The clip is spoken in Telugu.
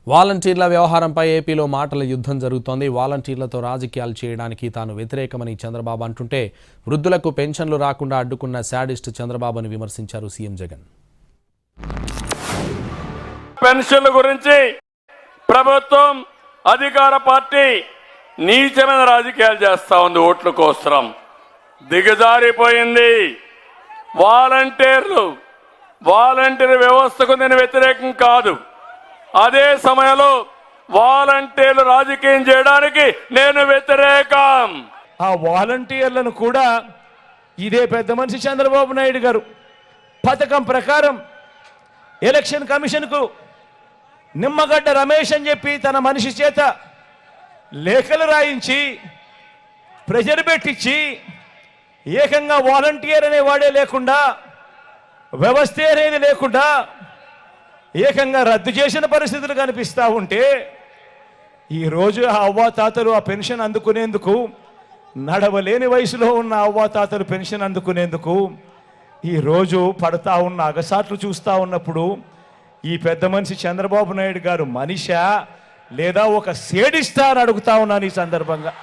వాలంటీర్ల వ్యవహారంపై ఏపీలో మాటల యుద్ధం జరుగుతోంది. వాలంటీర్లతో రాజకీయాలు చేయడానికి తాను వ్యతిరేకమని చంద్రబాబు అంటుంటే, వృద్ధులకు పెన్షన్లు రాకుండా అడ్డుకున్న శాడిస్ట్ చంద్రబాబుని విమర్శించారు సీఎం జగన్. పెన్షన్ల గురించి ప్రభుత్వం అధికార పార్టీ నీచమైన రాజకీయాలు చేస్తా ఉంది. ఓట్ల కోసం దిగజారిపోయింది. వాలంటీర్ వ్యవస్థకు నేను వ్యతిరేకం కాదు. అదే సమయంలో వాలంటీర్లు రాజకీయం చేయడానికి నేను వ్యతిరేకం. ఆ వాలంటీర్లను కూడా ఇదే పెద్ద మనిషి చంద్రబాబు నాయుడు గారు పథకం ప్రకారం ఎలక్షన్ కమిషన్కు నిమ్మగడ్డ రమేష్ అని చెప్పి తన మనిషి చేత లేఖలు రాయించి ప్రెజర్ పెట్టించి ఏకంగా వాలంటీర్ అనేవాడే లేకుండా, వ్యవస్థ అనేది లేకుండా ఏకంగా రద్దు చేసిన పరిస్థితులు కనిపిస్తూ ఉంటే, ఈరోజు ఆ అవ్వాతాతలు ఆ పెన్షన్ అందుకునేందుకు, నడవలేని వయసులో ఉన్న అవ్వాతాతలు పెన్షన్ అందుకునేందుకు ఈరోజు పడతా ఉన్న అగసాట్లు చూస్తూ ఉన్నప్పుడు, ఈ పెద్ద మనిషి చంద్రబాబు నాయుడు గారు మనిషా లేదా ఒక సేడిస్తా అని అడుగుతా ఉన్నాను ఈ సందర్భంగా.